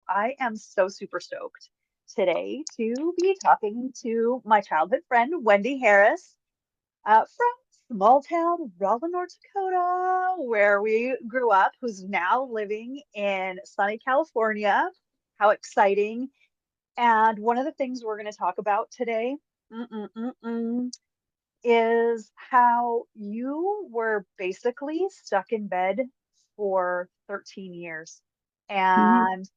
I am so super stoked today to be talking to my childhood friend, Wendy Harris, from small town Raleigh, North Dakota, where we grew up, who's now living in sunny California. How exciting. And one of the things we're going to talk about today is how you were basically stuck in bed for 13 years Mhm. and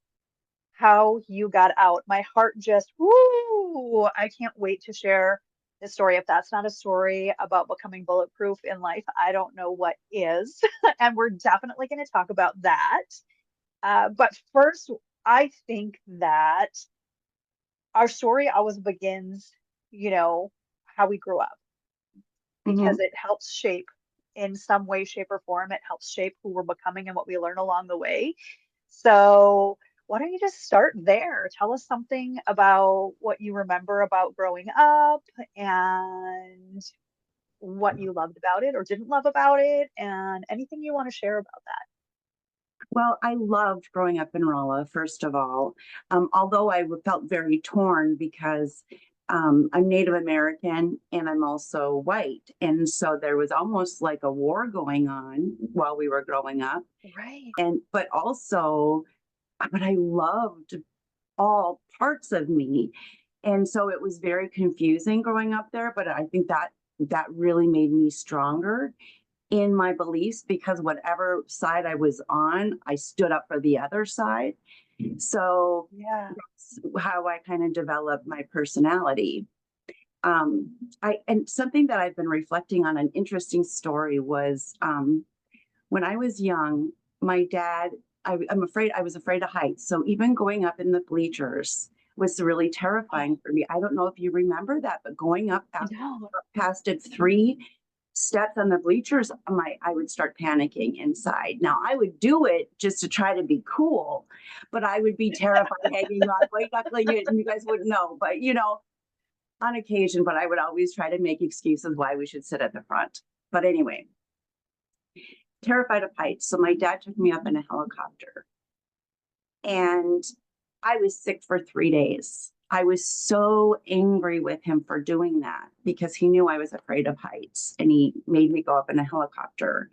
how you got out. My heart just, woo! I can't wait to share this story. If that's not a story about becoming bulletproof in life, I don't know what is. And we're definitely going to talk about that. But first, I think that our story always begins, you know, how we grew up, because Mhm. it helps shape in some way, shape, or form. It helps shape who we're becoming and what we learn along the way. So, why don't you just start there? Tell us something about what you remember about growing up and what you loved about it or didn't love about it, and anything you want to share about that. Well, I loved growing up in Rolla, first of all, although felt very torn because I'm Native American and I'm also white. And so there was almost like a war going on while we were growing up. Right. But also, but I loved all parts of me. And so it was very confusing growing up there. But I think that really made me stronger in my beliefs because whatever side I was on, I stood up for the other side. So Yeah. that's how I kind of developed my personality. I and something that I've been reflecting on, an interesting story was when I was young, my dad. I was afraid of heights. So even going up in the bleachers was really Oh, terrifying for me. I don't know if you remember that, but going up no. past it 3 steps on the bleachers, I would start panicking inside. Now I would do it just to try to be cool, but I would be terrified hanging on, white knuckling it, and you guys wouldn't know. But on occasion, but I would always try to make excuses why we should sit at the front. But anyway, terrified of heights. So my dad took me up in a helicopter, and I was sick for 3 days. I was so angry with him for doing that because he knew I was afraid of heights and he made me go up in a helicopter.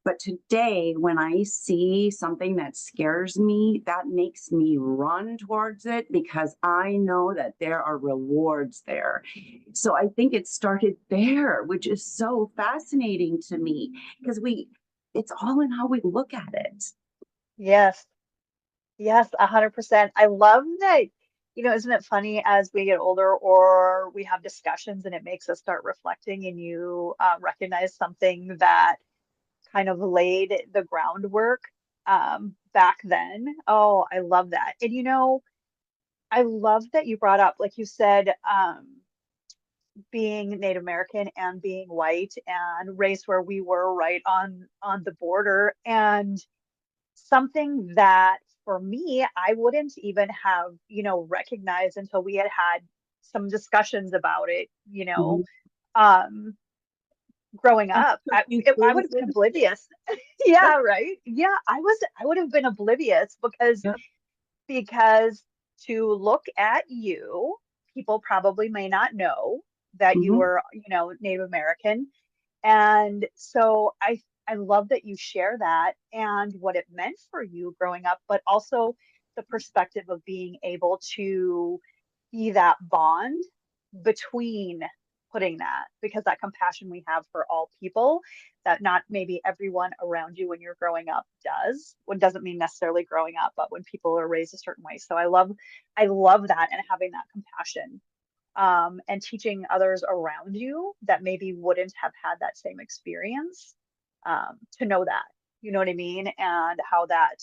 But today, when I see something that scares me, that makes me run towards it because I know that there are rewards there. So I think it started there, which is so fascinating to me because it's all in how we look at it. Yes. Yes, 100%. I love that, isn't it funny as we get older or we have discussions and it makes us start reflecting and you recognize something that kind of laid the groundwork back then. Oh, I love that. And I love that you brought up, like you said, being Native American and being white and raised where we were right on the border. And something that for me, I wouldn't even have, recognized until we had had some discussions about it, Mhm. um, growing And up. cooking I would have been cruises. oblivious. Yep. Yeah, right. Yeah, I would have been oblivious Yep. because to look at you, people probably may not know that you Mhm. were, Native American. And so I love that you share that and what it meant for you growing up, but also the perspective of being able to be that bond between putting that, because that compassion we have for all people that not maybe everyone around you when you're growing up does. What doesn't mean necessarily growing up, but when people are raised a certain way. So I love that, and having that compassion, and teaching others around you that maybe wouldn't have had that same experience, to know that, you know what I mean? And how that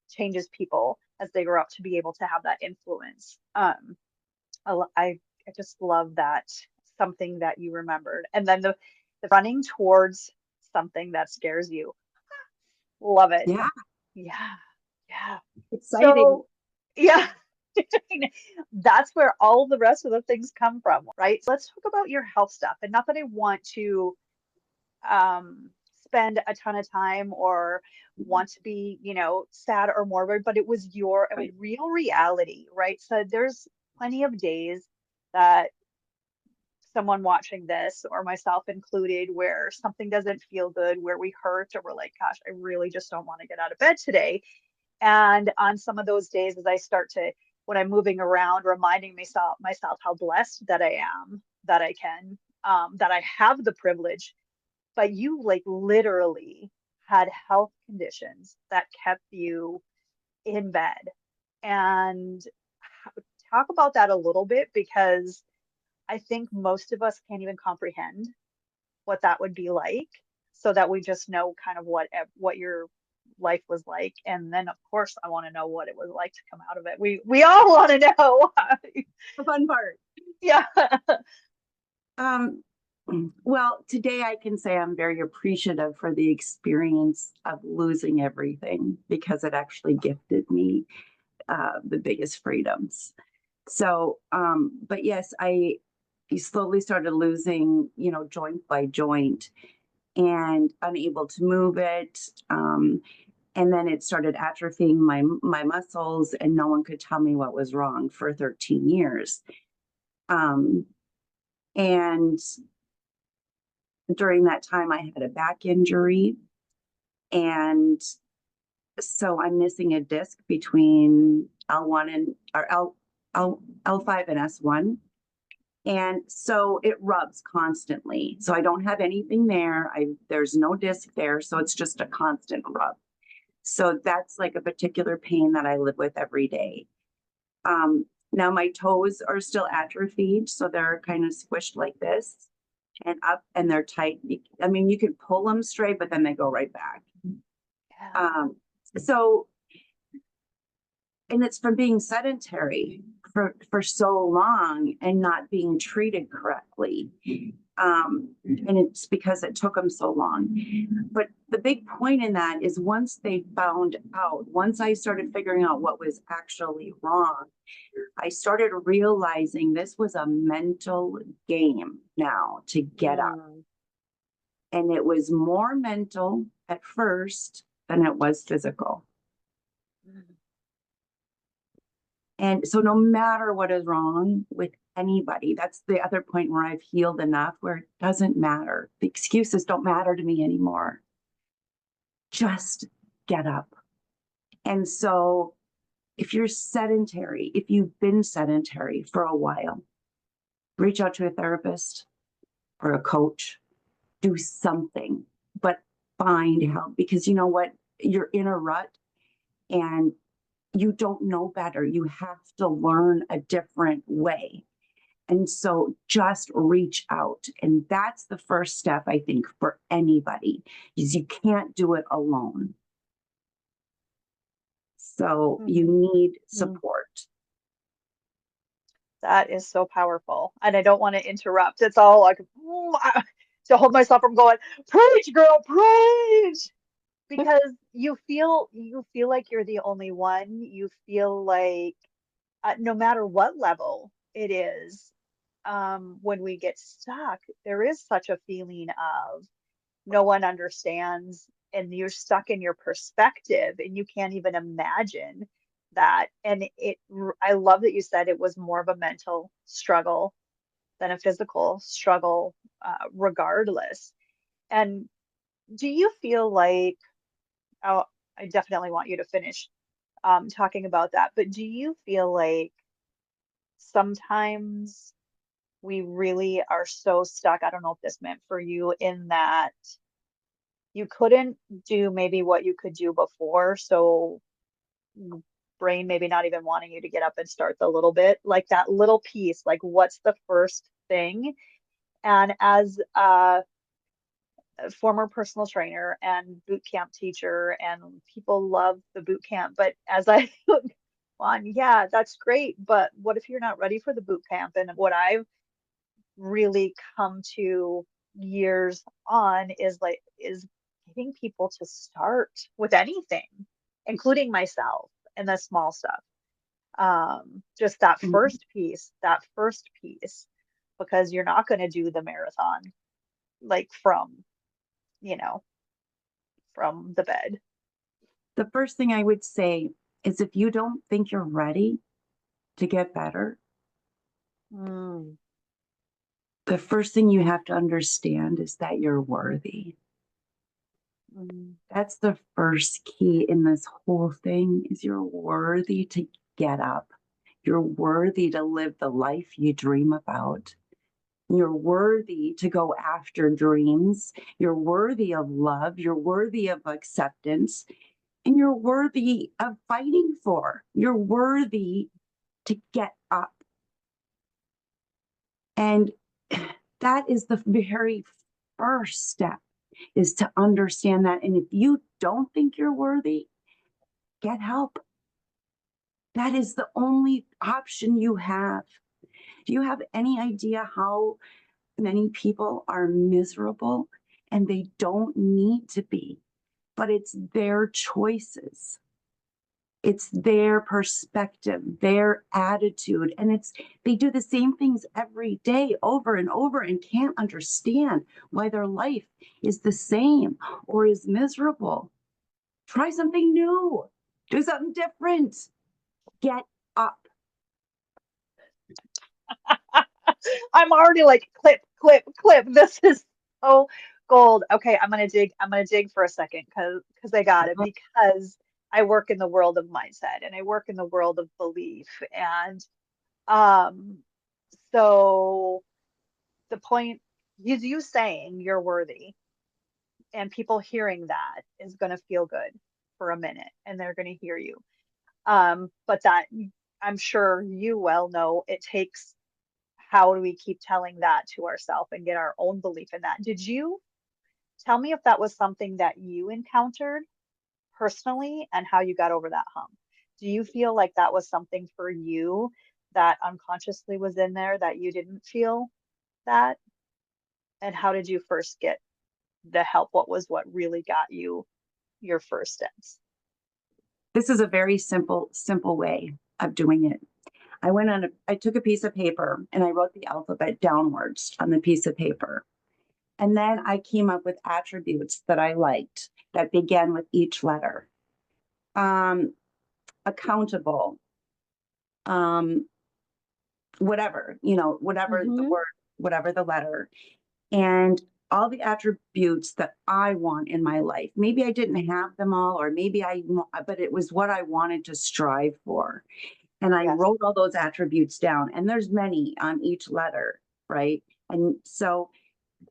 changes people as they grow up to be able to have that influence. I just love that, something that you remembered. And then the running towards something that scares you. Love it. Yeah. Yeah. Yeah. Exciting. So, yeah. That's where all the rest of the things come from, right? So let's talk about your health stuff. And not that I want to um, spend a ton of time or want to be, sad or morbid, but it was your Right. real reality, right? So there's plenty of days that someone watching this, or myself included, where something doesn't feel good, where we hurt, or we're like, gosh, I really just don't want to get out of bed today. And on some of those days, as I start to, when I'm moving around, reminding myself how blessed that I am, that I can, that I have the privilege. But you like literally had health conditions that kept you in bed. And talk about that a little bit, because I think most of us can't even comprehend what that would be like, so that we just know kind of what your life was like. And then of course I want to know what it was like to come out of it. We all want to know. The fun part. Yeah. Um, well, today I can say I'm very appreciative for the experience of losing everything because it actually gifted me the biggest freedoms. So, but yes, I slowly started losing, joint by joint and unable to move it. And then it started atrophying my muscles, and no one could tell me what was wrong for 13 years. Um, and during that time, I had a back injury, and so I'm missing a disc between L1 and or L5 and S1. And so it rubs constantly. So I don't have anything there. There's no disc there. So it's just a constant rub. So that's like a particular pain that I live with every day. Now my toes are still atrophied. So they're kind of squished like this and up, and they're tight. I mean, you can pull them straight, but then they go right back. Yeah. Um, so and it's from being sedentary for so long and not being treated correctly. And it's because it took them so long. But the big point in that is once they found out, once I started figuring out what was actually wrong, I started realizing this was a mental game now to get up. Mm. And it was more mental at first than it was physical. Mm. And so no matter what is wrong with anybody, that's the other point where I've healed enough where it doesn't matter. The excuses don't matter to me anymore. Just get up. And so if you're sedentary, if you've been sedentary for a while, reach out to a therapist or a coach, do something, but find help, because you know what? You're in a rut and you don't know better. You have to learn a different way. And so just reach out. And that's the first step, I think, for anybody, is you can't do it alone. So you Mm. need Mm. support. That is so powerful. And I don't want to interrupt. It's all like to hold myself from going, preach, girl, preach. Because you feel like you're the only one. You feel like no matter what level it is, when we get stuck, there is such a feeling of no one understands, and you're stuck in your perspective, and you can't even imagine that. And I love that you said it was more of a mental struggle than a physical struggle, regardless. And do you feel like, oh, I definitely want you to finish talking about that, but do you feel like sometimes we really are so stuck? I don't know if this meant for you, in that you couldn't do maybe what you could do before. So brain maybe not even wanting you to get up and start the little bit, like that little piece, like what's the first thing? And as a former personal trainer and boot camp teacher, and people love the boot camp, but as I look on, yeah, that's great. But what if you're not ready for the boot camp? And what I've really come to years on is getting people to start with anything, including myself, and the small stuff. Just that first piece, because you're not going to do the marathon like from, you know, from the bed? The first thing I would say is if you don't think you're ready to get better, Mm, the first thing you have to understand is that you're worthy. mm, That's the first key in this whole thing is you're worthy to get up. You're worthy to live the life you dream about. You're worthy to go after dreams. You're worthy of love. You're worthy of acceptance. And you're worthy of fighting for. You're worthy to get up. And that is the very first step is to understand that. And if you don't think you're worthy, get help. That is the only option you have. Do you have any idea how many people are miserable and they don't need to be, but it's their choices. It's their perspective, their attitude, and they do the same things every day over and over and can't understand why their life is the same or is miserable. Try something new. Do something different. Get up. I'm already like clip, clip, clip. This is so gold. Okay, I'm gonna dig for a second because I got it because I work in the world of mindset and I work in the world of belief. And um so the point is you saying you're worthy and people hearing that is gonna feel good for a minute and they're gonna hear you. But that I'm sure you well know it takes how do we keep telling that to ourselves and get our own belief in that? Did you tell me if that was something that you encountered personally and how you got over that hump? Do you feel like that was something for you that unconsciously was in there that you didn't feel that? And how did you first get the help? What really got you your first steps? This is a very simple way of doing it. I took a piece of paper and I wrote the alphabet downwards on the piece of paper. And then I came up with attributes that I liked that began with each letter. Um, Accountable, um, whatever, whatever the Hmm. word, whatever the letter, and all the attributes that I want in my life. Maybe I didn't have them all, or but it was what I wanted to strive for. And I Yes. wrote all those attributes down, and there's many on each letter, right? And so,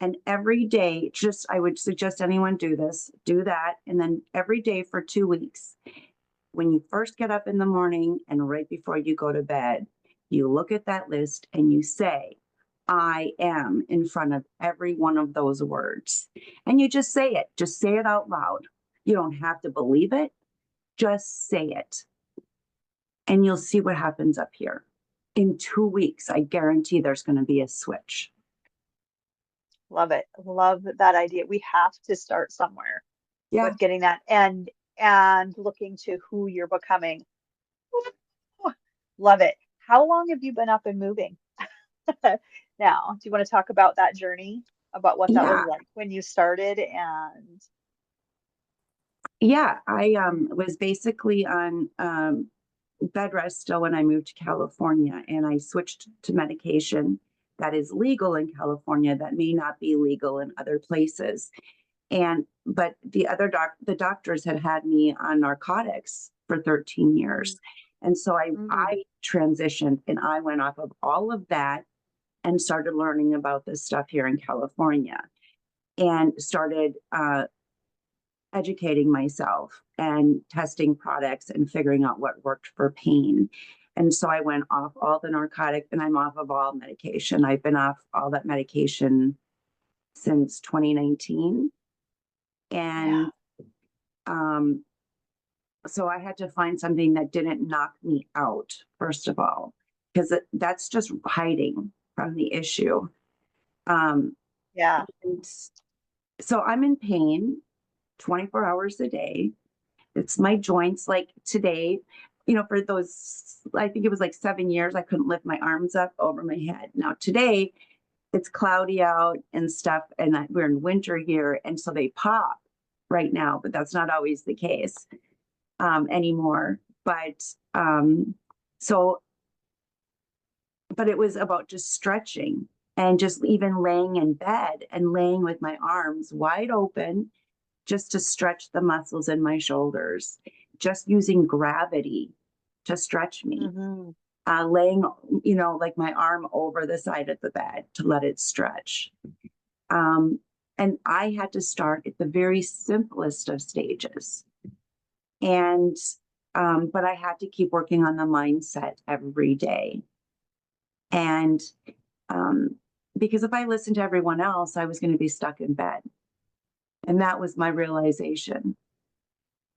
and every day, I would suggest anyone do that. And then every day for 2 weeks, when you first get up in the morning and right before you go to bed, you look at that list and you say, I am in front of every one of those words. And you just say it out loud. You don't have to believe it, just say it. And you'll see what happens up here. In 2 weeks, I guarantee there's going to be a switch. Love it. Love that idea. We have to start somewhere Yeah. with getting that and looking to who you're becoming. Ooh, love it. How long have you been up and moving now? Do you want to talk about that journey, about what that was Yeah. like when you started? And Yeah. I was basically on bed rest still when I moved to California, and I switched to medication that is legal in California that may not be legal in other places. And but the doctors had me on narcotics for 13 mm, years. And so mm, I transitioned and I went off of all of that and started learning about this stuff here in California and started educating myself and testing products and figuring out what worked for pain. And so I went off all the narcotic and I'm off of all medication. I've been off all that medication since 2019. yeah, And um, so I had to find something that didn't knock me out, first of all, because that's just hiding from the issue. Um, yeah. and so I'm in pain 24 hours a day. It's my joints. Like today, for those, I think it was like 7 years, I couldn't lift my arms up over my head. Now today, it's cloudy out and stuff, and we're in winter here, and so they pop. right now, but that's not always the case anymore. But um, so, but it was about just stretching and just even laying in bed and laying with my arms wide open just to stretch the muscles in my shoulders, just using gravity to stretch me. Hmm. Laying, like my arm over the side of the bed to let it stretch. Um, and I had to start at the very simplest of stages. And, but I had to keep working on the mindset every day. And um, because if I listened to everyone else, I was going to be stuck in bed. And that was my realization.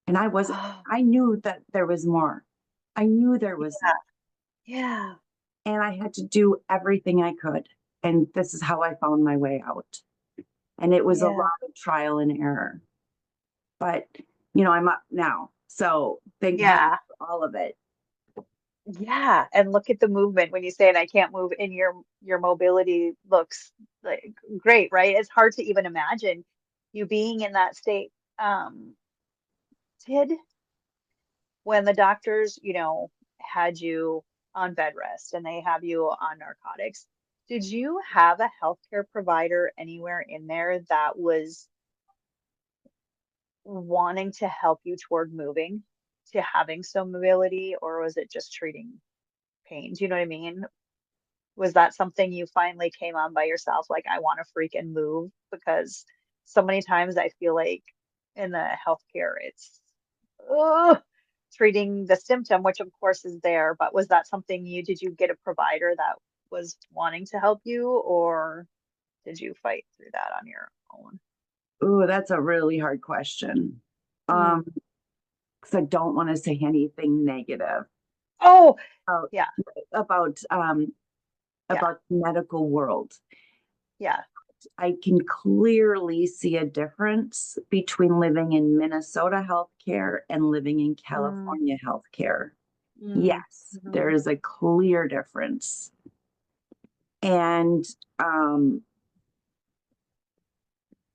And I knew that there was more. I knew there was Yeah. more. Yeah. And I had to do everything I could. And this is how I found my way out. And it was a Yeah. lot of trial and error. But, I'm up now. So thank heaven Yeah. for all of it. Yeah. And look at the movement when you say, and I can't move, and your mobility looks like great, right? It's hard to even imagine you being in that state. Um, did when the doctors, had you on bed rest and they have you on narcotics, did you have a healthcare provider anywhere in there that was wanting to help you toward moving to having some mobility, or was it just treating pain? Do you know what I mean? Was that something you finally came on by yourself? Like, I want to freaking move, because so many times I feel like in the healthcare, it's ugh, treating the symptom, which of course is there, but was that something did you get a provider that was wanting to help you, or did you fight through that on your own? Ooh, that's a really hard question. Mm. Um, because I don't want to say anything negative Oh, about yeah, about um yeah, about the medical world. yeah. I can clearly see a difference between living in Minnesota healthcare and living in Mm, California healthcare. mm, Yes, there mhm. is a clear difference. And um,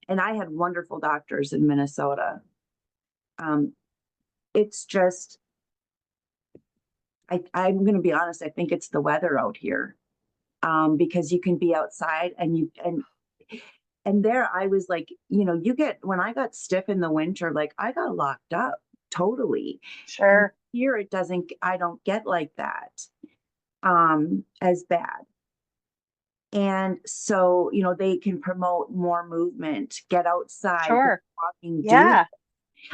and I had wonderful doctors in Minnesota. Um, it's just I'm going to be honest. I think it's the weather out here because you can be outside and there I was like, you get when I got stiff in the winter, like I got locked up totally. And Sure, here I don't get like that as bad. And so, they can promote more movement, get outside, get sure. walking, do it. Yeah,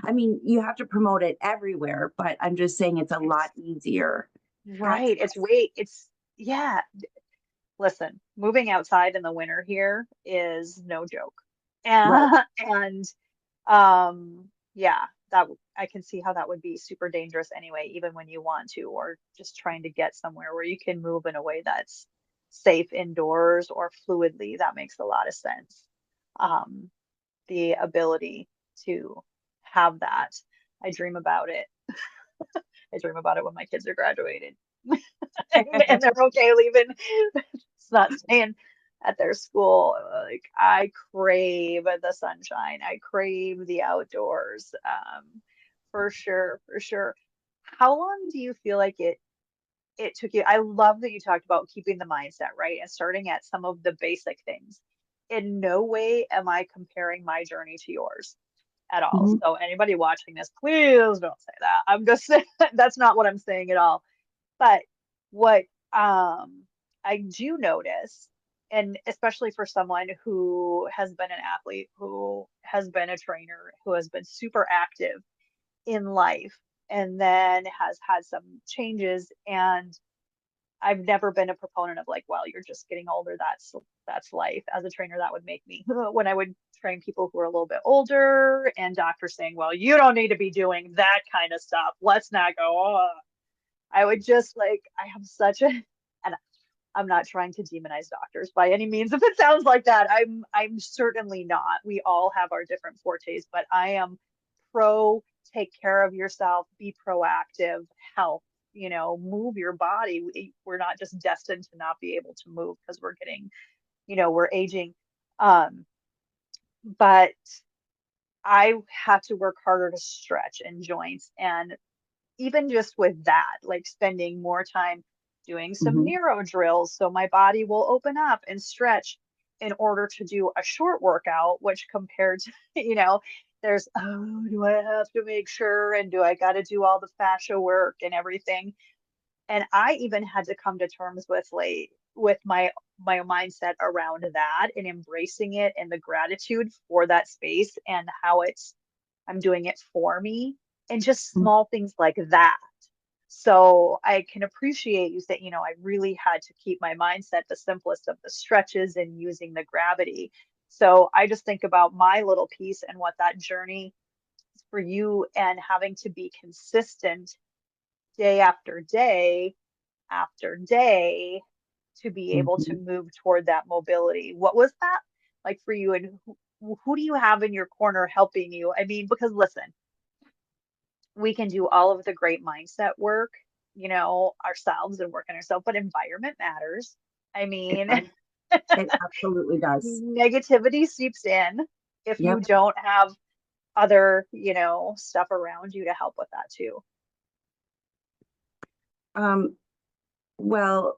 I mean, you have to promote it everywhere, but I'm just saying it's a lot it's easier. right. Yeah. Listen, moving outside in the winter here is no joke. Right. And yeah, I can see how that would be super dangerous anyway, even when you want to, or just trying to get somewhere where you can move in a way that's safe indoors or fluidly. That makes a lot of sense. Um, the ability to have that. I dream about it. I dream about it when my kids are graduated and they're okay leaving. It's not staying at their school. Like, I crave the sunshine. I crave the outdoors. For sure, for sure. How long do you feel like it took you? I love that you talked about keeping the mindset, right? And starting at some of the basic things. In no way am I comparing my journey to yours at all. Mhm. So anybody watching this, please don't say that. I'm just saying that's not what I'm saying at all. But what I do notice, and especially for someone who has been an athlete, who has been a trainer, who has been super active in life, and then has had some changes, and I've never been a proponent of like, well, you're just getting older. That's life. As a trainer, that would make me when I would train people who are a little bit older, and doctors saying, well, you don't need to be doing that kind of stuff. Let's not go. Oh. I would just like, I have such a, and I'm not trying to demonize doctors by any means. If it sounds like that, I'm certainly not. We all have our different fortes, but I am pro take care of yourself, be proactive, help, move your body. We're not just destined to not be able to move because we're getting, we're aging. Um, but I had to work harder to stretch and joints. And even just with that, like spending more time doing some Mhm. neuro drills so my body will open up and stretch in order to do a short workout, which compared to, there's, oh, do I have to make sure? And do I got to do all the fascia work and everything? And I even had to come to terms with with my mindset around that and embracing it and the gratitude for that space and how I'm doing it for me and just Mm. small things like that. So I can appreciate you that, I really had to keep my mindset the simplest of the stretches and using the gravity. So I just think about my little piece and what that journey is for you and having to be consistent day after day to be able to Mhm. move toward that mobility. What was that like for you? And who do you have in your corner helping you? I mean, because listen, we can do all of the great mindset work, ourselves and work on ourselves, but environment matters. I It mean, does. It absolutely does. negativity seeps in if you Yep. don't have other, stuff around you to help with that too. Um, well,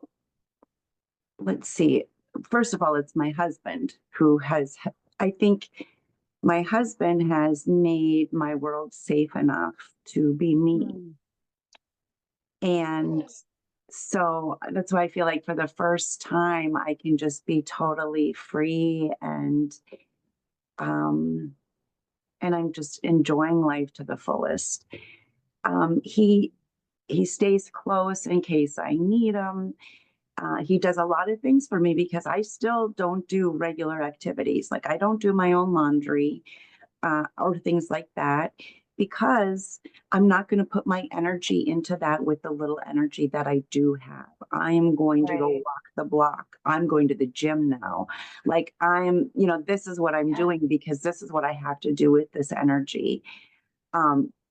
let's see. First of all, it's my husband who has, I think my husband has made my world safe enough to be me. Mm. And so that's why I feel like for the first time, I can just be totally free um, and I'm just enjoying life to the fullest. Um, he he stays close in case I need him. He does a lot of things for me because I still don't do regular activities. Like I don't do my own laundry or things like that because I'm not going to put my energy into that with the little energy that I do have. I am going to go Right. walk the block. I'm going to the gym now. Like this is what I'm Yeah. doing because this is what I have to do with this energy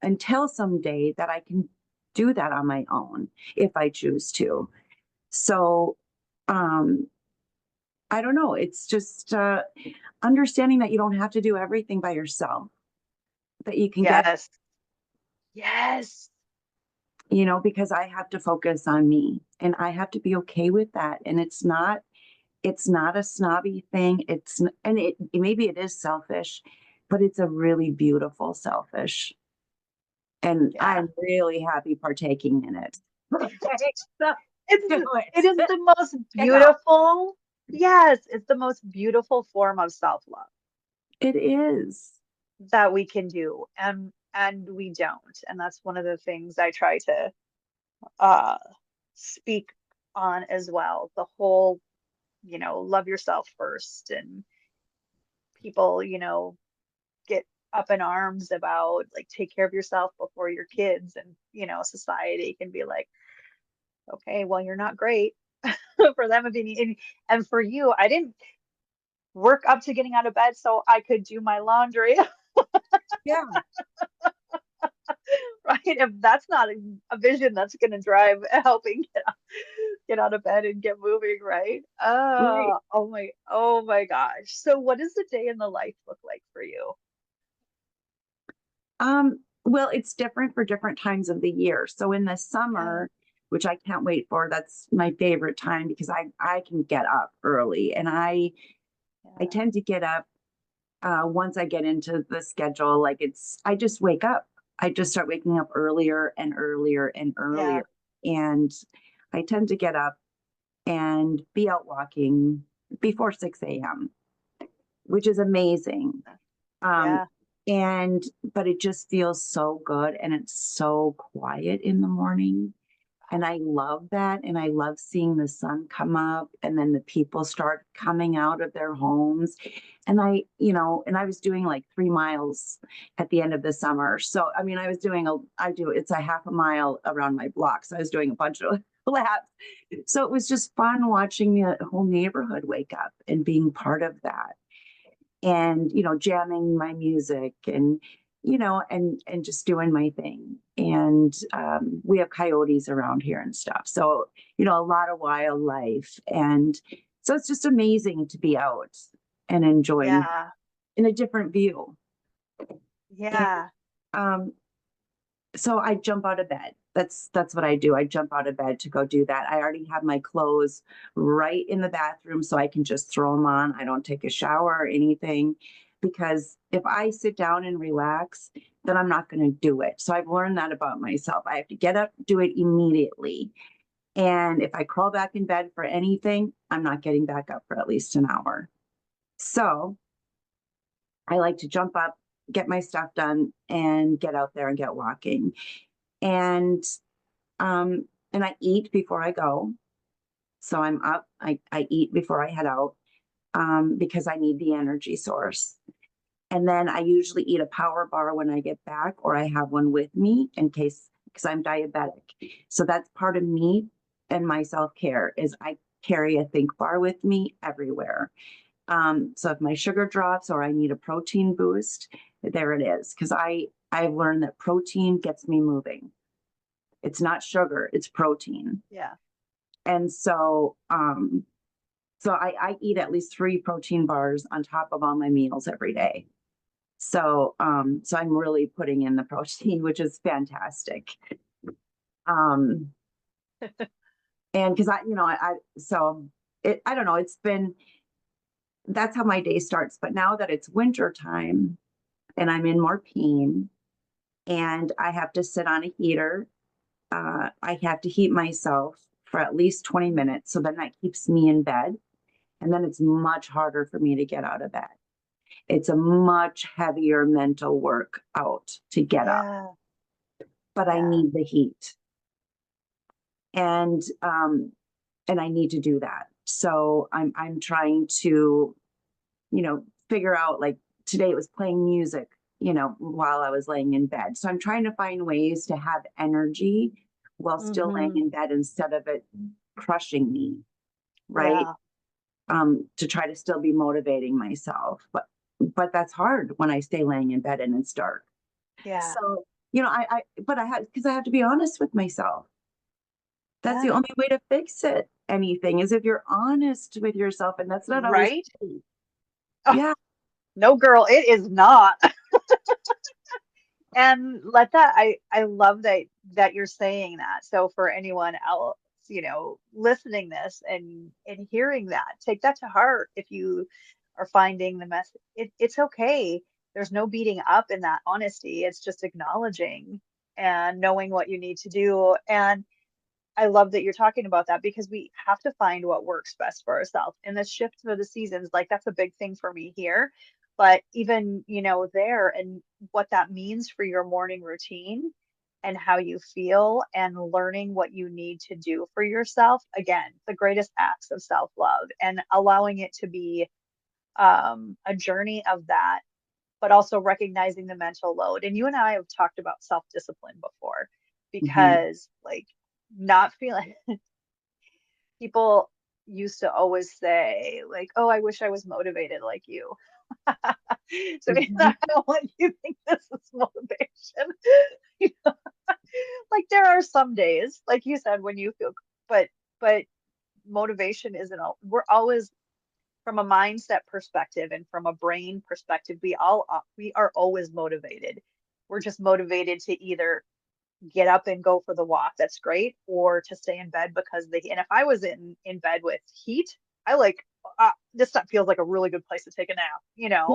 until someday that I can do that on my own if I choose to. So, um, I don't know. It's just understanding that you don't have to do everything by yourself, that you can get, Yes. Yes. because I have to focus on me and I have to be okay with that. And it's not a snobby thing. And maybe it is selfish, but it's a really beautiful selfish. And Yeah. I'm really happy partaking in it. Okay, so do It's it is it. the most Check out. beautiful. Yes, it's the most beautiful form of self-love It is. that we can do. And we don't. And that's one of the things I try to uh speak on as well. The whole, love yourself first and people, get up in arms about like take care of yourself before your kids and society can be like, okay, well, you're not great for them and for you, I didn't work up to getting out of bed so I could do my laundry. Yeah, Right? If that's not a vision that's going to drive helping get out of bed and get moving, right? right. Oh my gosh. So what does the day in the life look like for you? Well, it's different for different times of the year. So in the Yeah. summer, which I can't wait for, that's my favorite time because I can get up early and I Yeah. tend to get up once I get into the schedule. Like I just wake up. I just start waking up earlier and earlier and Yeah. earlier. And I tend to get up and be out walking before 6 a.m., which is amazing. Um, Yeah. and but it just feels so good and it's so quiet in the morning. And I love that. And I love seeing the sun come up and then the people start coming out of their homes. And I was doing like 3 miles at the end of the summer. So, I mean, it's a half a mile around my block. So I was doing a bunch of laps. So it was just fun watching the whole neighborhood wake up and being part of that and jamming my music and and just doing my thing and we have coyotes around here and stuff, so a lot of wildlife, and so it's just amazing to be out and enjoying Yeah. in a different view. Yeah. Um, so I jump out of bed. That's what I do. I jump out of bed to go do that. I already have my clothes right in the bathroom so I can just throw them on. I don't take a shower or anything because if I sit down and relax, then I'm not going to do it. So I've learned that about myself. I have to get up, do it immediately. And if I crawl back in bed for anything, I'm not getting back up for at least an hour. So I like to jump up, get my stuff done, and get out there and get walking. And um, and I eat before I go. So I'm up, I eat before I head out because I need the energy source. And then I usually eat a power bar when I get back, or I have one with me in case, because I'm diabetic. So that's part of me and my self-care is I carry a think bar with me everywhere. So if my sugar drops or I need a protein boost, there it is. Because I've learned that protein gets me moving. It's not sugar, it's protein. Yeah. And so I eat at least 3 protein bars on top of all my meals every day. So I'm really putting in the protein, which is fantastic. Um, and because I don't know, it's been, that's how my day starts. But now that it's winter time and I'm in more pain and I have to sit on a heater, I have to heat myself for at least 20 minutes. So then that keeps me in bed. And then it's much harder for me to get out of bed. It's a much heavier mental workout to get up, Yeah. but I Yeah. need the heat. And and I need to do that. So I'm trying to, figure out like today it was playing music, while I was laying in bed. So I'm trying to find ways to have energy while still laying Hmm. in bed instead of it crushing me, right? Yeah. To try to still be motivating myself. But that's hard when I stay laying in bed and it's dark. Yeah. So, but I have, because I have to be honest with myself. That's the Yeah. only way to fix anything is if you're honest with yourself. And that's not always Right? easy. Oh, Yeah. no, girl, it is not. And let that I love that you're saying that. So for anyone else, listening this and hearing that, take that to heart if you are finding the message. It's okay. There's no beating up in that honesty. It's just acknowledging and knowing what you need to do. And I love that you're talking about that because we have to find what works best for ourselves. And the shift of the seasons, like that's a big thing for me here. But even, there and what that means for your morning routine and how you feel and learning what you need to do for yourself. Again, the greatest acts of self-love and allowing it to be a journey of that, but also recognizing the mental load. And you and I have talked about self-discipline before Mhm. because like not feeling people used to always say like, oh, I wish I was motivated like you. So Mhm. I don't want you think this is motivation. You know, like there are some days like you said when you feel, but motivation isn't all, we're always from a mindset perspective and from a brain perspective, we are always motivated. We're just motivated to either get up and go for the walk. That's great, or to stay in bed because they. And if I was in bed with heat, I like this stuff feels like a really good place to take a nap, Yeah.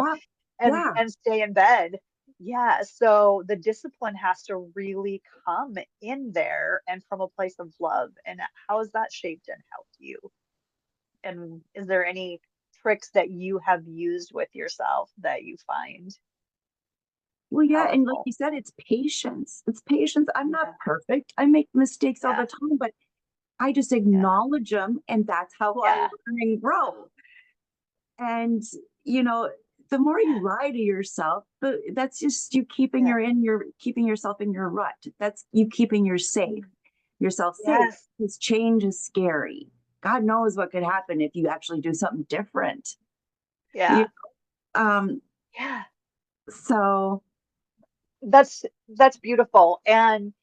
and Yeah. stay in bed. Yeah, so the discipline has to really come in there and from a place of love. And how has that shaped and helped you? And is there any tricks that you have used with yourself that you find Well, yeah. And like powerful? you said, it's patience. It's patience. I'm not Yeah, perfect. I make mistakes all yeah, the time, but I just yeah, acknowledge them. And that's how I yeah, learn and grow. And, you know, the more you lie to yourself, that's just you yeah. keeping yourself in your rut. That's you keeping yourself safe Yes. because change is scary. God knows what could happen if you actually do something different. You, Yeah. um, Yeah. so That's beautiful. And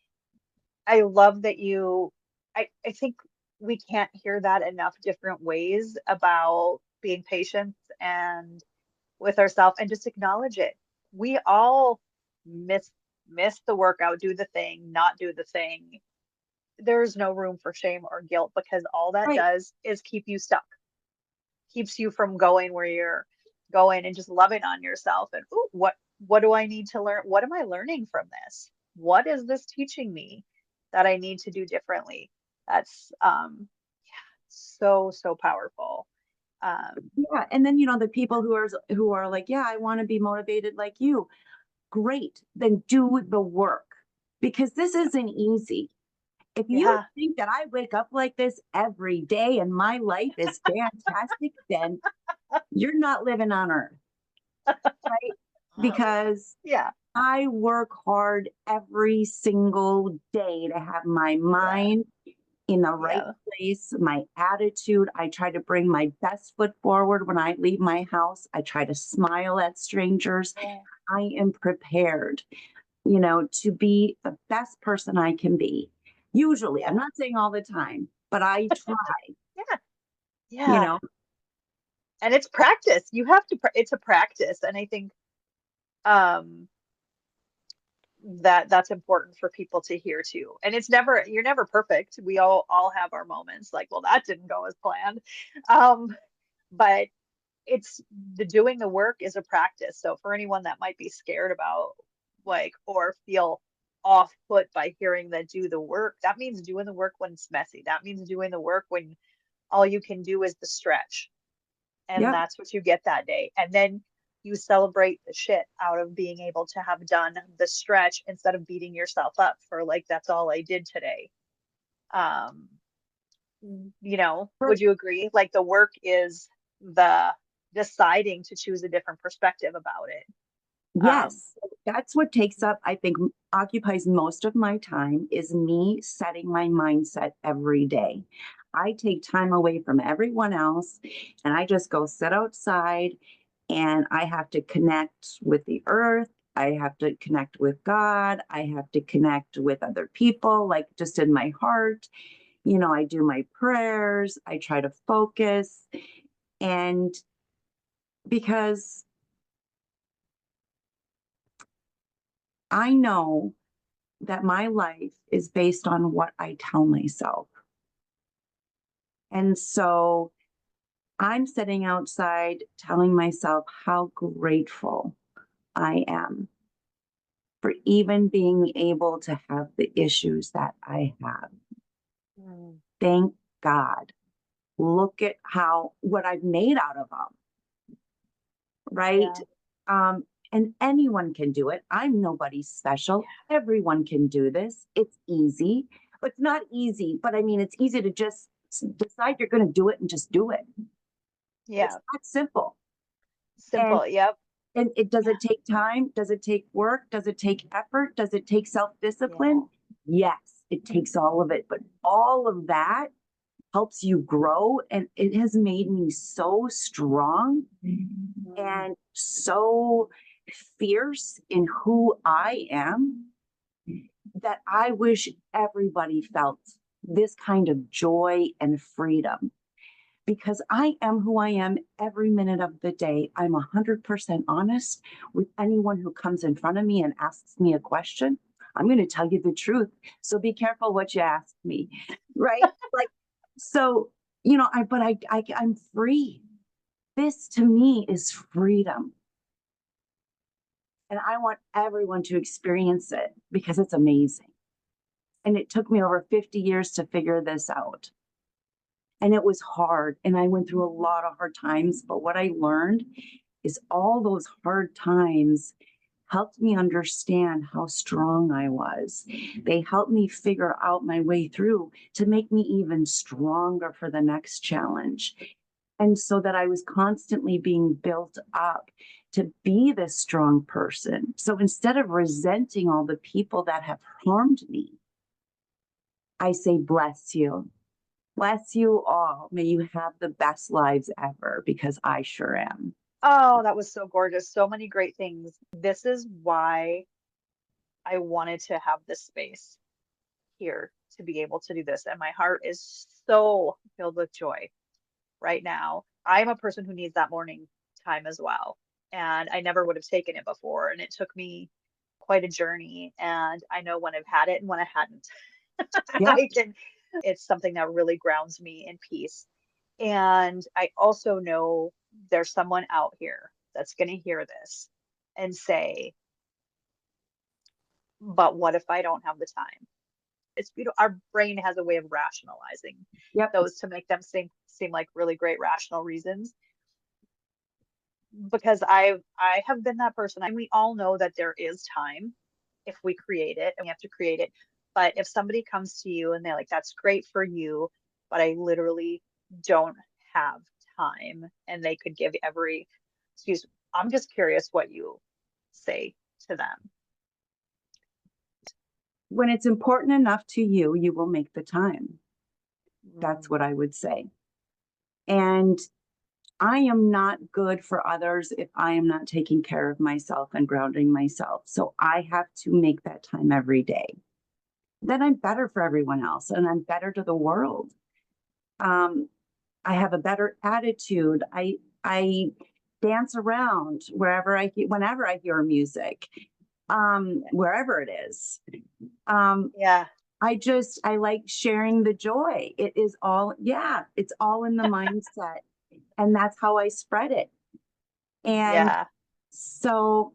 I love that I think we can't hear that enough different ways about being patient and with ourselves and just acknowledge it. We all miss miss the workout, do the thing, not do the thing. There's no room for shame or guilt because all that Right. does is keep you stuck, keeps you from going where you're going and just loving on yourself. And ooh, what do I need to learn? What am I learning from this? What is this teaching me that I need to do differently? That's so powerful. Yeah. And then, the people who are like, yeah, I want to be motivated like you. Great. Then do the work because this isn't easy. If you Yeah. think that I wake up like this every day and my life is fantastic, then you're not living on earth, right? Because Yeah. I work hard every single day to have my Yeah. mind in the right Yeah. place, my attitude. I try to bring my best foot forward when I leave my house. I try to smile at strangers. Yeah. I am prepared, to be the best person I can be. Usually, I'm Yeah. not saying all the time, but I try, Yeah. you Yeah. know. And it's practice. You have to, it's a practice. And I think um that's important for people to hear too. And it's never, you're never perfect. We all have our moments like, well, that didn't go as planned. Um, but it's the doing the work is a practice. So for anyone that might be scared about like or feel off put by hearing that do the work, that means doing the work when it's messy. That means doing the work when all you can do is the stretch. And Yep. that's what you get that day. And then you celebrate the shit out of being able to have done the stretch instead of beating yourself up for like, that's all I did today. Um, would you agree? Like the work is the deciding to choose a different perspective about it. Um, Yes, that's what takes up, I think, occupies most of my time is me setting my mindset every day. I take time away from everyone else and I just go sit outside and I have to connect with the earth. I have to connect with God. I have to connect with other people, like just in my heart. I do my prayers. I try to focus. And because I know that my life is based on what I tell myself. And so I'm sitting outside telling myself how grateful I am for even being able to have the issues that I have. mm, Thank God. Look at what I've made out of them, right? yeah, Um, and anyone can do it. I'm nobody special. Everyone can do this. It's easy. It's not easy, but I mean, it's easy to just decide you're going to do it and just do it. It's yeah, that simple. And simple. Yep. it does Yeah, it take time? Does it take work? Does it take effort? Does it take yeah, self-discipline? Yes, it takes all of it. But all of that helps you grow. And it has made me so strong mm, and so fierce in who I am that I wish everybody felt this kind of joy and freedom because I am who I am every minute of the day. I'm 100% honest with anyone who comes in front of me and asks me a question. I'm going to tell you the truth. So be careful what you ask me. Right? Like, so, I'm free. This to me is freedom. And I want everyone to experience it because it's amazing. And it took me over 50 years to figure this out. And it was hard. And I went through a lot of hard times. But what I learned is all those hard times helped me understand how strong I was. They helped me figure out my way through to make me even stronger for the next challenge. And so that I was constantly being built up to be this strong person. So instead of resenting all the people that have harmed me, I say, bless you. Bless you all. May you have the best lives ever because I sure am. oh, that was so gorgeous. So many great things. This is why I wanted to have this space here to be able to do this. And my heart is so filled with joy right now. I'm a person who needs that morning time as well. And I never would have taken it before. And it took me quite a journey, and I know when I've had it and when I hadn't. Yep. I can, it's something that really grounds me in peace. And I also know there's someone out here that's going to hear this and say, but what if I don't have the time? It's beautiful. Our brain has a way of rationalizing Yep. those to make them seem like really great rational reasons. Because I have been that person. And we all know that there is time if we create it, and we have to create it. But if somebody comes to you and they're like, that's great for you, but I literally don't have time, and they could give every excuse, I'm just curious what you say to them. When it's important enough to you, you will make the time. That's Mm, what I would say. And I am not good for others if I am not taking care of myself and grounding myself. So I have to make that time every day. Then I'm better for everyone else and I'm better to the world. Um, I have a better attitude. I dance around whenever I hear music, wherever it is. Um, yeah, I like sharing the joy. It is all, yeah, it's all in the mindset. And that's how I spread it. And yeah. so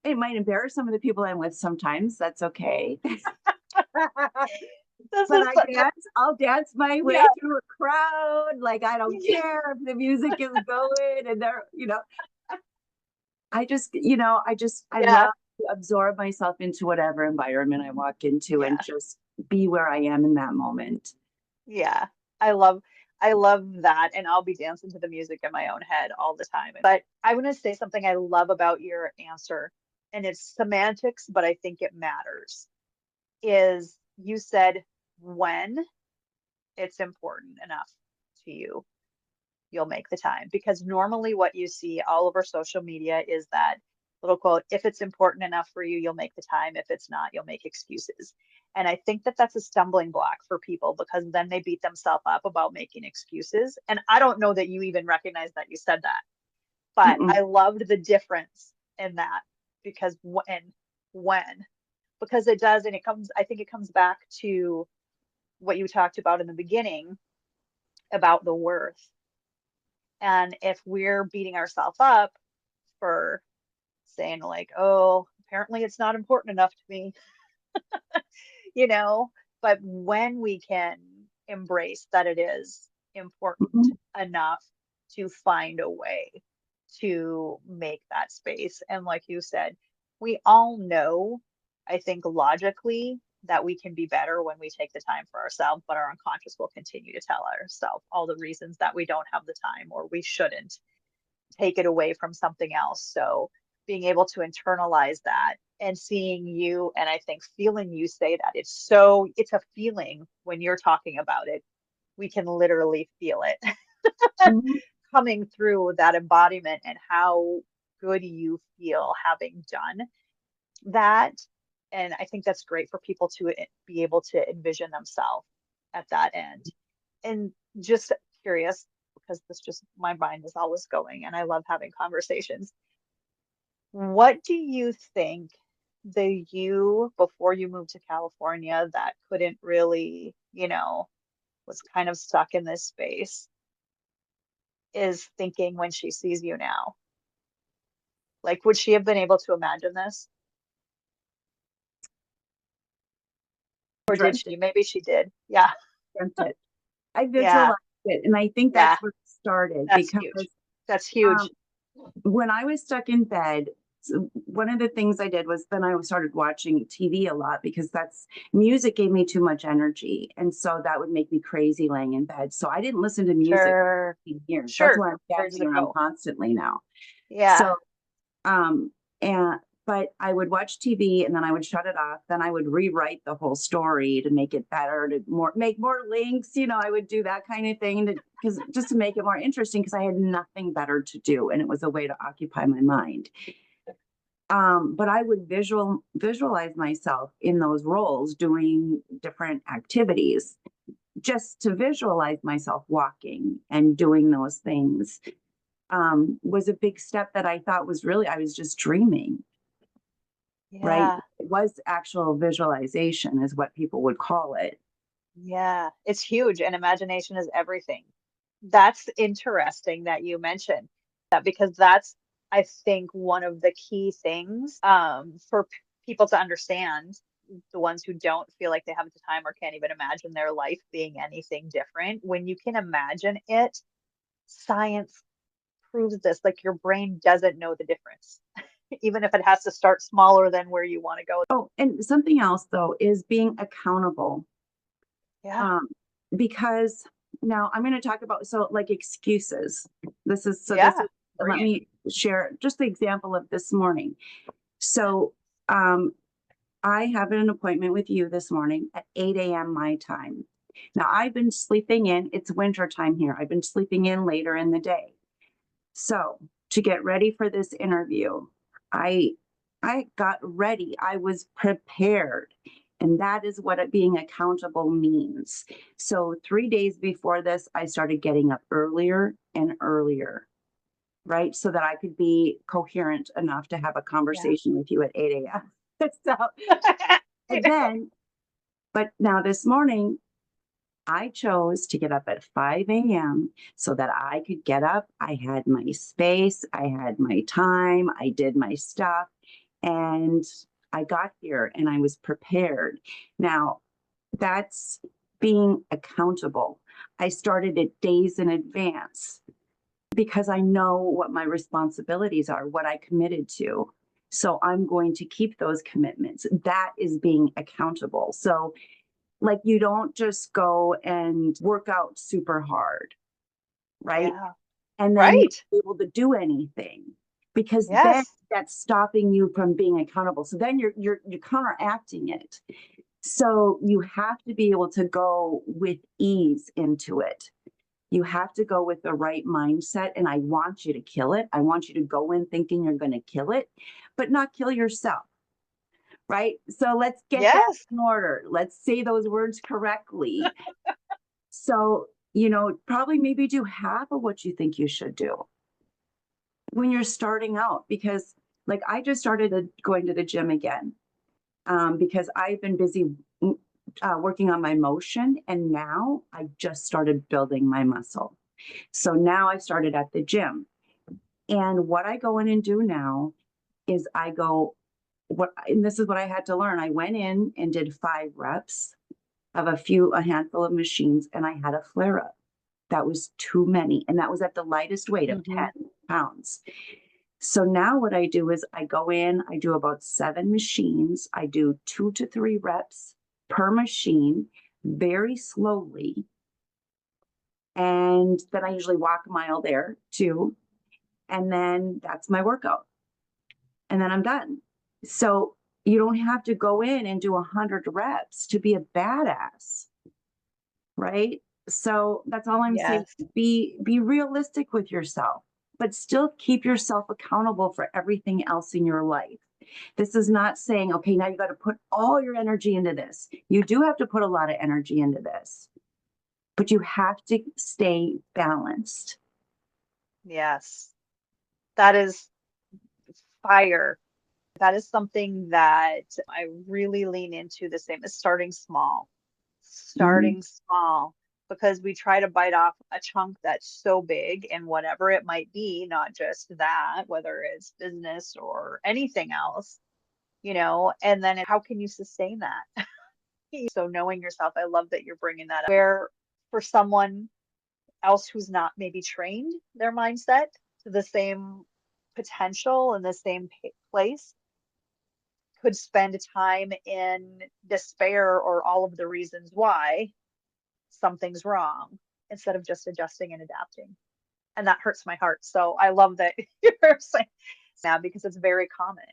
it might embarrass some of the people I'm with sometimes. That's okay. This But is I dance, I'll dance my yeah, way through a crowd. Like I don't care if the music is going and I yeah, love to absorb myself into whatever environment I walk into and yeah. just be where I am in that moment. Yeah, I love I love that, and I'll be dancing to the music in my own head all the time. But I want to say something I love about your answer, and it's semantics, but I think it matters. Is you said when it's important enough to you, you'll make the time. Because normally what you see all over social media is that little quote, if it's important enough for you, you'll make the time. If it's not, you'll make excuses. And I think that that's a stumbling block for people because then they beat themselves up about making excuses. And I don't know that you even recognize that you said that, but Mm-mm. I loved the difference in that because when, because it does, and it comes, I think it comes back to what you talked about in the beginning about the worth. And if we're beating ourselves up for saying like, oh, apparently it's not important enough to me, you know, but when we can embrace that it is important Mhm. enough to find a way to make that space. And like you said, we all know, I think logically, that we can be better when we take the time for ourselves, but our unconscious will continue to tell ourselves all the reasons that we don't have the time or we shouldn't take it away from something else. So being able to internalize that and seeing you, and I think feeling you say that, it's a feeling when you're talking about it. We can literally feel it Mhm. coming through that embodiment and how good you feel having done that. And I think that's great for people to be able to envision themselves at that end. And just curious, because this just, my mind is always going and I love having conversations. What do you think the you before you moved to California that couldn't really, was kind of stuck in this space is thinking when she sees you now? Like, would she have been able to imagine this? Or did Dreamt she? Maybe she did. Yeah. dreamt it. I Yeah. visualized it. And I think Yeah. that's where it started That's because huge. That's um, huge. when I was stuck in bed, so one of the things I did was then I started watching TV a lot because that's music gave me too much energy. And so that would make me crazy laying in bed. So I didn't listen to music Sure. for 15 years. That's Sure. why I'm Where does dancing it around go? constantly now. Yeah. So um and but I would watch TV and then I would shut it off. Then I would rewrite the whole story to make it better, to make more links. I would do that kind of thing because just to make it more interesting because I had nothing better to do and it was a way to occupy my mind. But I would visualize myself in those roles doing different activities just to visualize myself walking and doing those things was a big step that I thought was really, I was just dreaming. right? Yeah. It was actual visualization, is what people would call it. Yeah. It's huge. And imagination is everything. That's interesting that you mentioned that because that's, I think, one of the key things for people to understand, the ones who don't feel like they have the time or can't even imagine their life being anything different. When you can imagine it, science proves this, like your brain doesn't know the difference, even if it has to start smaller than where you want to go. Oh, and something else though is being accountable. Yeah. Um, because now I'm going to talk about, so like excuses. This Yeah. is, Bring let it. me share just the example of this morning. So, um, I have an appointment with you this morning at 8 a.m. my time. Now I've been sleeping in, it's winter time here. I've been sleeping in later in the day. So to get ready for this interview, I I got ready. I was prepared. And that is what being accountable means. So 3 days before this, I started getting up earlier and earlier, right? So that I could be coherent enough to have a Yeah. conversation with you at 8 a.m. So, and then, but now this morning, I chose to get up at 5 a.m. so that I could get up. I had my space, I had my time, I did my stuff, and I got here and I was prepared. Now, that's being accountable. I started it days in advance because I know what my responsibilities are, what I committed to. So I'm going to keep those commitments. That is being accountable. So like you don't just go and work out super hard, right? Yeah. And then you Right. won't be able to do anything because then Yes. that's stopping you from being accountable. So then you're counteracting it. So you have to be able to go with ease into it. You have to go with the right mindset. And I want you to kill it. I want you to go in thinking you're going to kill it, but not kill yourself, right? So let's get that Yes. in order. Let's say those words correctly. So, probably maybe do half of what you think you should do when you're starting out, because like I just started going to the gym again, because I've been busy working on my motion, and now I just started building my muscle. So now I started at the gym. And what I go in and do now is and this is what I had to learn. I went in and did 5 reps of a handful of machines, and I had a flare up. That was too many. And that was at the lightest weight of Hmm. 10 pounds. So now what I do is I go in, I do about 7 machines. I do 2 to 3 reps per machine very slowly. And then I usually walk a mile there too. And then that's my workout. And then I'm done. So you don't have to go in and do 100 reps to be a badass, right? So that's all I'm saying. Yes. Be realistic with yourself, but still keep yourself accountable for everything else in your life. This is not saying, okay, now you got to put all your energy into this. You do have to put a lot of energy into this, but you have to stay balanced. Yes. That is fire. That is something that I really lean into, the same as starting small. Mhm. Starting small, because we try to bite off a chunk that's so big and whatever it might be, not just that, whether it's business or anything else, and then how can you sustain that? So knowing yourself, I love that you're bringing that up. Where for someone else who's not maybe trained their mindset to the same potential in the same place, could spend time in despair or all of the reasons why something's wrong instead of just adjusting and adapting. And that hurts my heart. So I love that you're saying that because it's very common.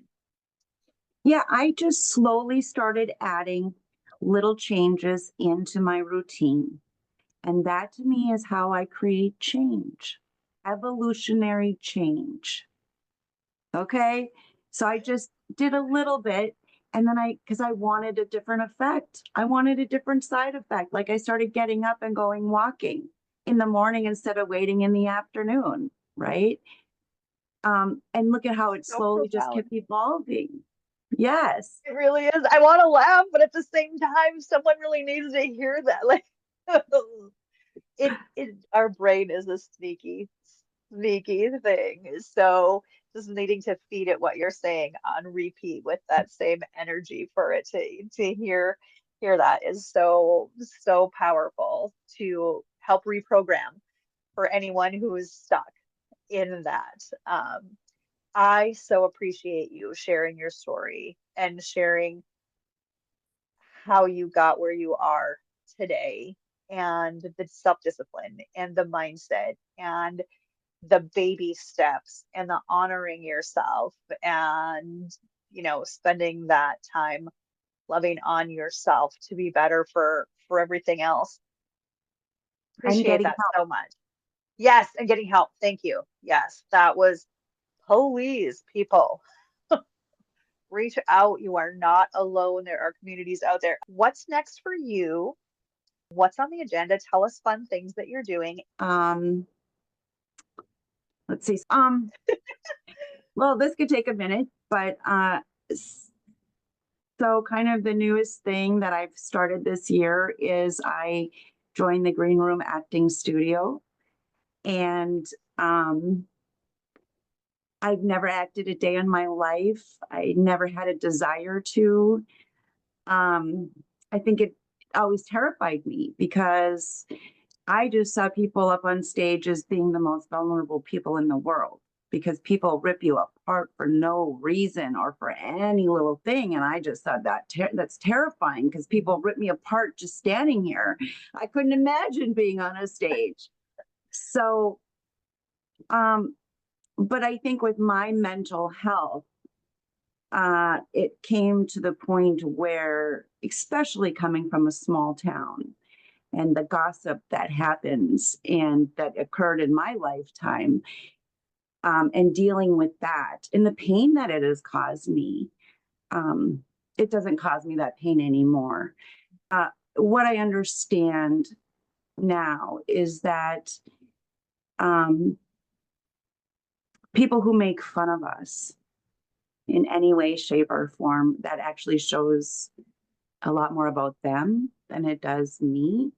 Yeah, I just slowly started adding little changes into my routine. And that to me is how I create change, evolutionary change. Okay. So I just did a little bit. And then because I wanted a different effect, I wanted a different side effect. Like I started getting up and going walking in the morning instead of waiting in the afternoon. Right. And look at how it So slowly just profound. kept evolving. Yes. It really is. I want to laugh, but at the same time, someone really needs to hear that. Like our brain is a sneaky thing. So just needing to feed it what you're saying on repeat with that same energy for it to hear that is so powerful to help reprogram for anyone who is stuck in that. I so appreciate you sharing your story and sharing how you got where you are today and the self-discipline and the mindset and the baby steps and the honoring yourself and spending that time loving on yourself to be better for everything else. And Appreciate getting that so much. Yes, and getting help. Thank you. Yes, that was please people reach out. You are not alone. There are communities out there. What's next for you? What's on the agenda? Tell us fun things that you're doing. let's see. Well, this could take a minute, but so kind of the newest thing that I've started this year is I joined the Green Room Acting Studio. And I've never acted a day in my life. I never had a desire to. I think it always terrified me because I just saw people up on stage as being the most vulnerable people in the world because people rip you apart for no reason or for any little thing. And I just thought that's terrifying because people rip me apart just standing here. I couldn't imagine being on a stage. So, but I think with my mental health, it came to the point where, especially coming from a small town, and the gossip that happens and that occurred in my lifetime, and dealing with that and the pain that it has caused me, it doesn't cause me that pain anymore. What I understand now is that people who make fun of us in any way, shape, or form, that actually shows a lot more about them than it does me.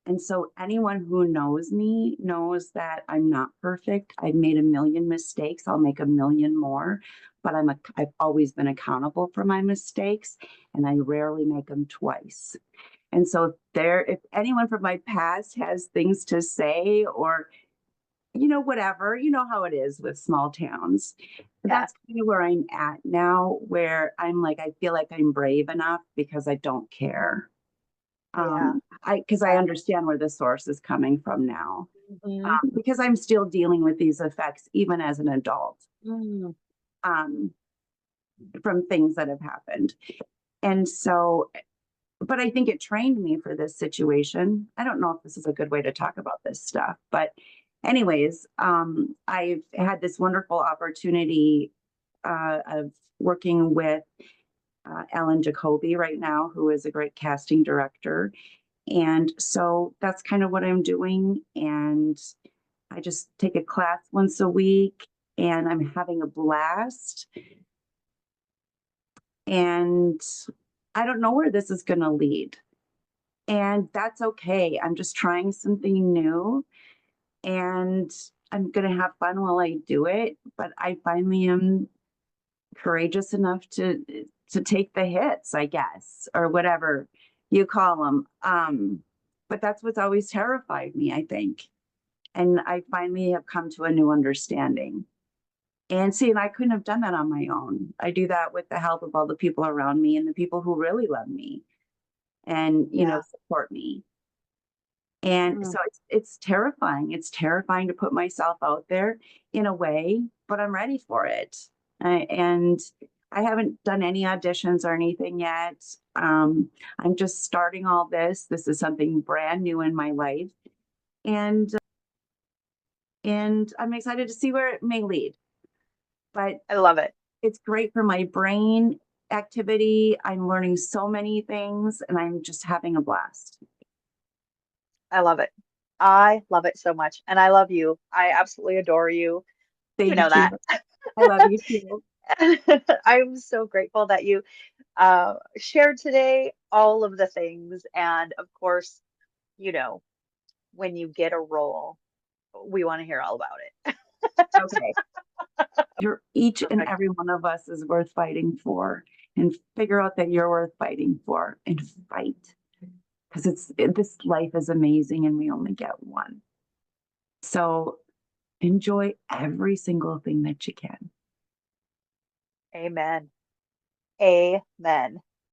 And so anyone who knows me knows that I'm not perfect. I've made a million mistakes. I'll make a million more, but I've always been accountable for my mistakes, and I rarely make them twice. And so if anyone from my past has things to say, or whatever, how it is with small towns. Yeah, That's kind of where I'm at now, where I'm like, I feel like I'm brave enough because I don't care. yeah. Because I understand where the source is coming from now, Mhm. because I'm still dealing with these effects, even as an adult, Mm. um, from things that have happened. And so, but I think it trained me for this situation. I don't know if this is a good way to talk about this stuff, but anyways, I've had this wonderful opportunity of working with Ellen Jacoby right now, who is a great casting director. And so that's kind of what I'm doing. And I just take a class once a week and I'm having a blast. And I don't know where this is going to lead. And that's okay. I'm just trying something new and I'm going to have fun while I do it. But I finally am courageous enough to take the hits, I guess, or whatever you call them. But that's what's always terrified me, I think. And I finally have come to a new understanding. And see, and I couldn't have done that on my own. I do that with the help of all the people around me and the people who really love me and, Yeah. support me. And Mm. so it's terrifying. It's terrifying to put myself out there in a way, but I'm ready for it. And I haven't done any auditions or anything yet. I'm just starting all this. This is something brand new in my life. And I'm excited to see where it may lead. But I love it. it's great for my brain activity. I'm learning so many things and I'm just having a blast. I love it. I love it so much. And I love you. I absolutely adore you. You know Thank you. that. I love you too. I'm so grateful that you shared today all of the things. And of course, you know, when you get a role, we want to hear all about it. Okay. Each and Perfect. every one of us is worth fighting for, and figure out that you're worth fighting for and fight, because this life is amazing and we only get one. So enjoy every single thing that you can. Amen. Amen.